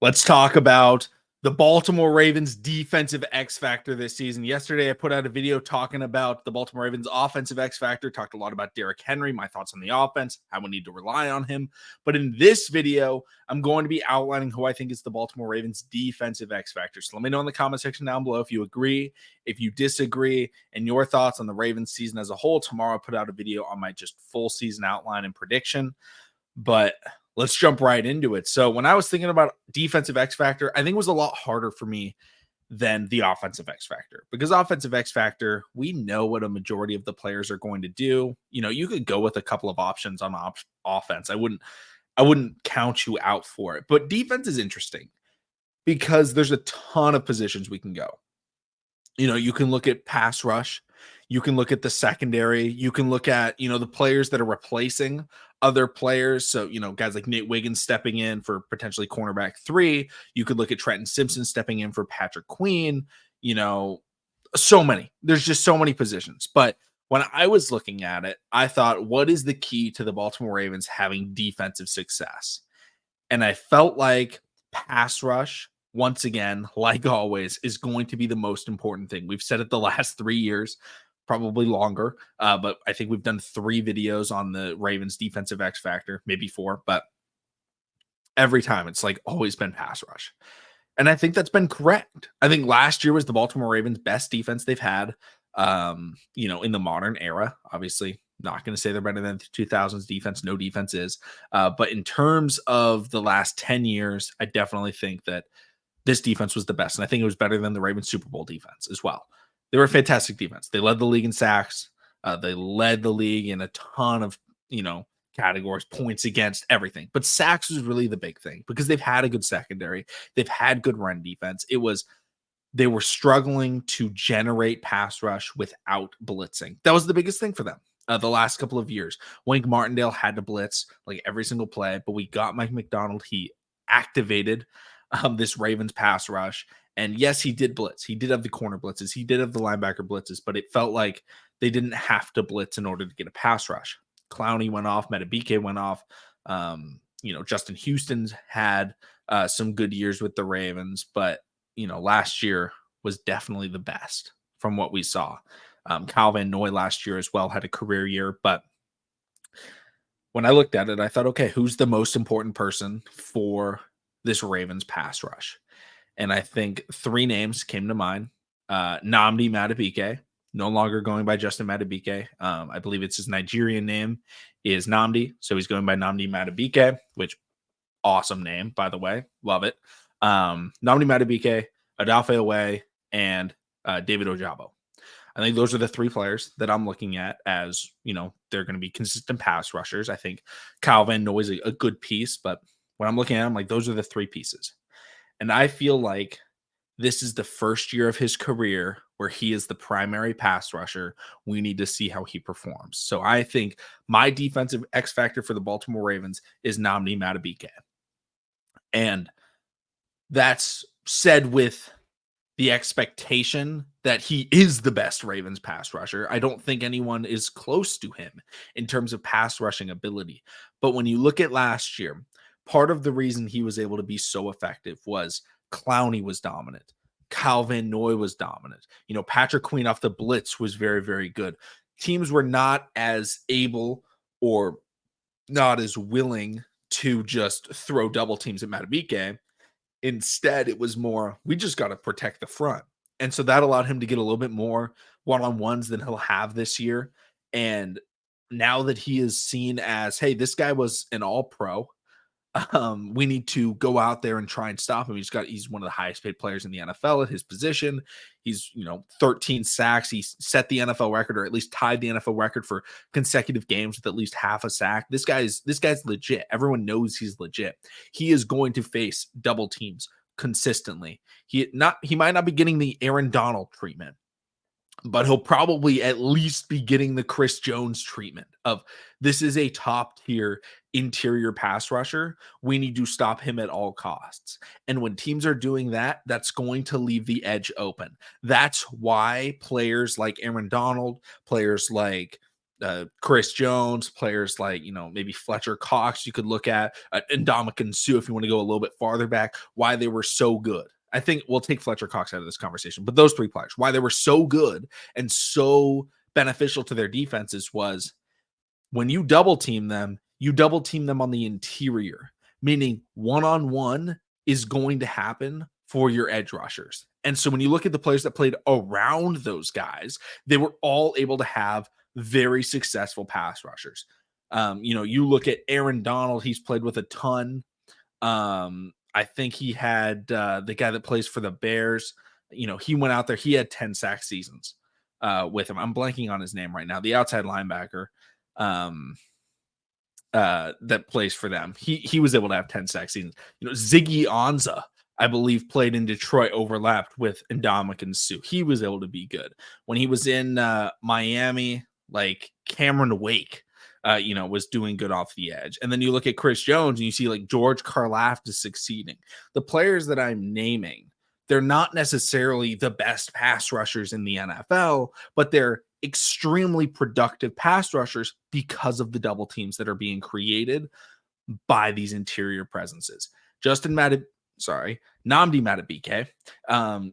Let's talk about the Baltimore Ravens defensive X factor this season. Yesterday, I put out a video talking about the Baltimore Ravens offensive X factor, talked a lot about Derrick Henry, my thoughts on the offense, how we need to rely on him. But in this video, I'm going to be outlining who I think is the Baltimore Ravens defensive X factor. So let me know in the comment section down below if you agree, if you disagree, and your thoughts on the Ravens season as a whole. Tomorrow, I'll put out a video on my just full season outline and prediction. But let's jump right into it. So when I was thinking about defensive X factor, I think it was a lot harder for me than the offensive X factor, because offensive X factor, we know what a majority of the players are going to do. You know, you could go with a couple of options on offense. I wouldn't count you out for it. But defense is interesting because there's a ton of positions we can go. You know, you can look at pass rush, you can look at the secondary, you can look at, the players that are replacing other players. So, guys like Nate Wiggins stepping in for potentially cornerback 3. You could look at Trenton Simpson stepping in for Patrick Queen. So many. There's just so many positions. But when I was looking at it, I thought, what is the key to the Baltimore Ravens having defensive success? And I felt like pass rush, once again, like always, is going to be the most important thing. We've said it the last 3 years, probably longer, but I think we've done 3 videos on the Ravens defensive X factor, maybe 4, but every time it's like always been pass rush. And I think that's been correct. I think last year was the Baltimore Ravens' best defense they've had, in the modern era. Obviously, not going to say they're better than the 2000s defense. No defense is. But in terms of the last 10 years, I definitely think that this defense was the best. And I think it was better than the Ravens Super Bowl defense as well. They were a fantastic defense. They led the league in sacks. They led the league in a ton of, categories, points against, everything. But sacks was really the big thing because they've had a good secondary. They've had good run defense. They were struggling to generate pass rush without blitzing. That was the biggest thing for them the last couple of years. Wink Martindale had to blitz like every single play, but we got Mike McDonald. He activated this Ravens pass rush. And yes, he did blitz. He did have the corner blitzes. He did have the linebacker blitzes, but it felt like they didn't have to blitz in order to get a pass rush. Clowney went off. Madubuike went off. Justin Houston's had some good years with the Ravens, but, last year was definitely the best from what we saw. Kyle Van Noy last year as well had a career year, but when I looked at it, I thought, okay, who's the most important person for this Ravens pass rush? And I think 3 names came to mind. Nnamdi Madubuike, no longer going by Justin Madubuike. I believe it's his Nigerian name is Nnamdi. So he's going by Nnamdi Madubuike, which awesome name, by the way. Love it. Nnamdi Madubuike, Odafe Owe, and David Ojabo. I think those are the 3 players that I'm looking at as, they're going to be consistent pass rushers. I think Kyle Van Noy is a good piece, but when I'm looking at them, like those are the 3 pieces. And I feel like this is the first year of his career where he is the primary pass rusher. We need to see how he performs. So I think my defensive X factor for the Baltimore Ravens is Nnamdi Madubuike. And that's said with the expectation that he is the best Ravens pass rusher. I don't think anyone is close to him in terms of pass rushing ability. But when you look at last year, part of the reason he was able to be so effective was Clowney was dominant. Kyle Van Noy was dominant. Patrick Queen off the blitz was very, very good. Teams were not as able or not as willing to just throw double teams at Madubuike. Instead, it was more, we just got to protect the front. And so that allowed him to get a little bit more one-on-ones than he'll have this year. And now that he is seen as, hey, this guy was an all-pro, we need to go out there and try and stop him. He's one of the highest paid players in the NFL at his position. He's, 13 sacks. He set the NFL record, or at least tied the NFL record for consecutive games with at least half a sack. This guy's legit. Everyone knows he's legit. He is going to face double teams consistently. He might not be getting the Aaron Donald treatment, but he'll probably at least be getting the Chris Jones treatment of, this is a top tier interior pass rusher. We need to stop him at all costs. And when teams are doing that, that's going to leave the edge open. That's why players like Aaron Donald, players like Chris Jones, players like, maybe Fletcher Cox, you could look at Ndamukong Suh if you want to go a little bit farther back, why they were so good. I think we'll take Fletcher Cox out of this conversation, but those three players, why they were so good and so beneficial to their defenses was when you double team them on the interior, meaning one-on-one is going to happen for your edge rushers. And so when you look at the players that played around those guys, they were all able to have very successful pass rushers. You look at Aaron Donald, he's played with a ton. I think he had the guy that plays for the Bears. He went out there, he had 10 sack seasons with him. I'm blanking on his name right now. The outside linebacker that plays for them. He was able to have 10 sack seasons. Ziggy Ansah, I believe, played in Detroit, overlapped with Ndamukong Suh. He was able to be good. When he was in Miami, like Cameron Wake, was doing good off the edge. And then you look at Chris Jones and you see like George Karlaftis is succeeding. The players that I'm naming, they're not necessarily the best pass rushers in the NFL, but they're extremely productive pass rushers because of the double teams that are being created by these interior presences. Nnamdi Madubuike,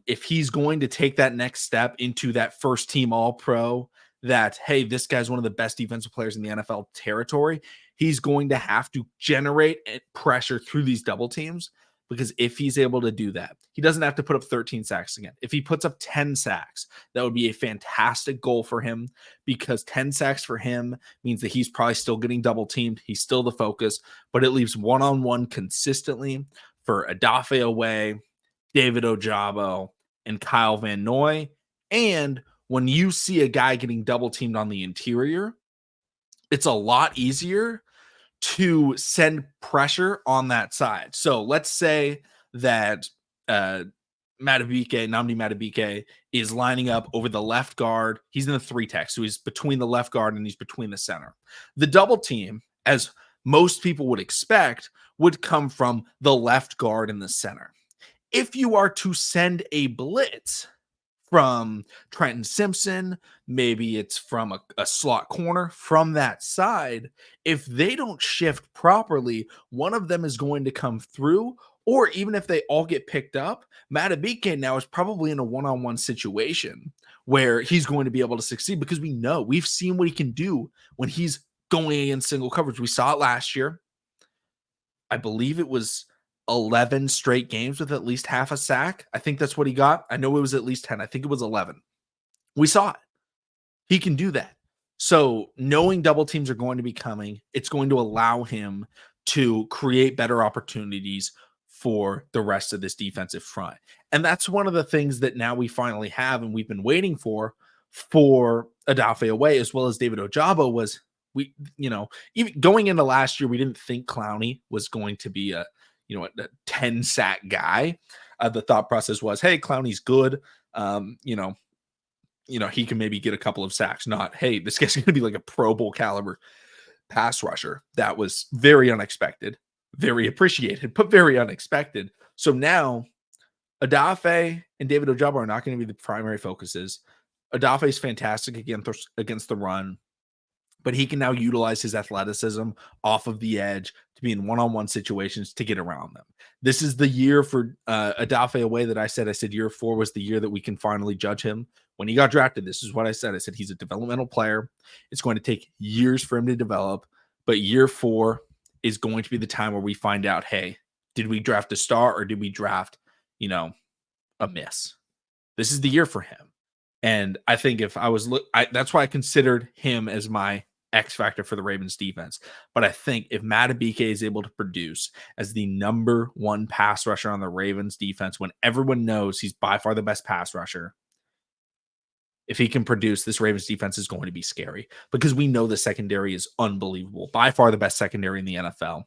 if he's going to take that next step into that first team All-Pro, that, hey, this guy's one of the best defensive players in the NFL territory, he's going to have to generate pressure through these double teams, because if he's able to do that, he doesn't have to put up 13 sacks again. If he puts up 10 sacks, that would be a fantastic goal for him, because 10 sacks for him means that he's probably still getting double teamed. He's still the focus, but it leaves one-on-one consistently for Odafe Oweh, David Ojabo, and Kyle Van Noy. And when you see a guy getting double teamed on the interior, it's a lot easier to send pressure on that side. So let's say that Nnamdi Madubuike is lining up over the left guard. He's in the 3-tech, so he's between the left guard and he's between the center. The double team, as most people would expect, would come from the left guard and the center. If you are to send a blitz from Trenton Simpson, maybe it's from a slot corner from that side, if they don't shift properly, one of them is going to come through, or even if they all get picked up, Madubuike now is probably in a one-on-one situation where he's going to be able to succeed, because we've seen what he can do when he's going in single coverage. We saw it last year. I believe it was 11 straight games with at least half a sack. I think that's what he got. I know it was at least 10. I think it was 11. We saw it. He can do that. So knowing double teams are going to be coming, it's going to allow him to create better opportunities for the rest of this defensive front. And that's one of the things that now we finally have, and we've been waiting for Odafe Oweh as well as David Ojabo. Was even going into last year, we didn't think Clowney was going to be a 10 sack guy. The thought process was, hey, Clowney's good. He can maybe get a couple of sacks. Not, hey, this guy's going to be like a Pro Bowl caliber pass rusher. That was very unexpected, very appreciated, but very unexpected. So now Odafe and David Ojabo are not going to be the primary focuses. Odafe is fantastic against the run, but he can now utilize his athleticism off of the edge to be in one-on-one situations to get around them. This is the year for Odafe Oweh that I said year 4 was the year that we can finally judge him. When he got drafted, this is what I said. I said he's a developmental player. It's going to take years for him to develop, but year 4 is going to be the time where we find out, hey, did we draft a star or did we draft, a miss? This is the year for him. And I think if I was, that's why I considered him as my X factor for the Ravens defense. But I think if Madubuike is able to produce as the number 1 pass rusher on the Ravens defense, when everyone knows he's by far the best pass rusher, if he can produce, this Ravens defense is going to be scary, because we know the secondary is unbelievable. By far the best secondary in the NFL.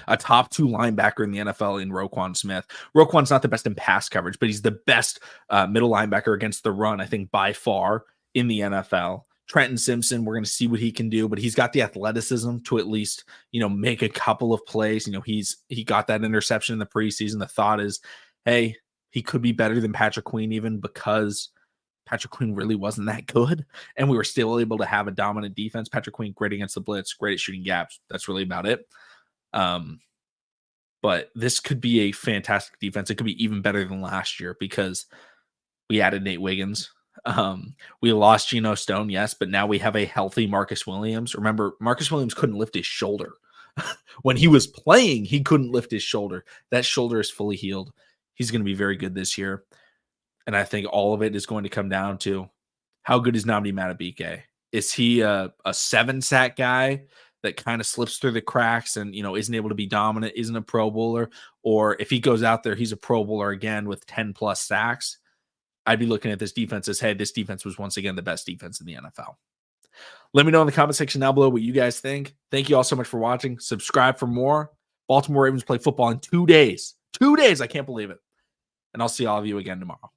A top 2 linebacker in the NFL in Roquan Smith. Roquan's not the best in pass coverage, but he's the best middle linebacker against the run, I think, by far in the NFL. Trenton Simpson, we're going to see what he can do, but he's got the athleticism to at least, make a couple of plays. He got that interception in the preseason. The thought is, hey, he could be better than Patrick Queen even because Patrick Queen really wasn't that good, and we were still able to have a dominant defense. Patrick Queen, great against the blitz, great at shooting gaps. That's really about it. But this could be a fantastic defense. It could be even better than last year because we added Nate Wiggins. We lost Geno Stone, yes, but now we have a healthy Marcus Williams. Remember, Marcus Williams couldn't lift his shoulder. When he was playing, he couldn't lift his shoulder. That shoulder is fully healed. He's going to be very good this year. And I think all of it is going to come down to how good is Nnamdi Madubuike? Is he a 7-sack guy that kind of slips through the cracks and, isn't able to be dominant, isn't a Pro Bowler? Or if he goes out there, he's a Pro Bowler again with 10 plus sacks. I'd be looking at this defense as, hey, this defense was once again the best defense in the NFL. Let me know in the comment section down below what you guys think. Thank you all so much for watching. Subscribe for more. Baltimore Ravens play football in 2 days. 2 days. I can't believe it. And I'll see all of you again tomorrow.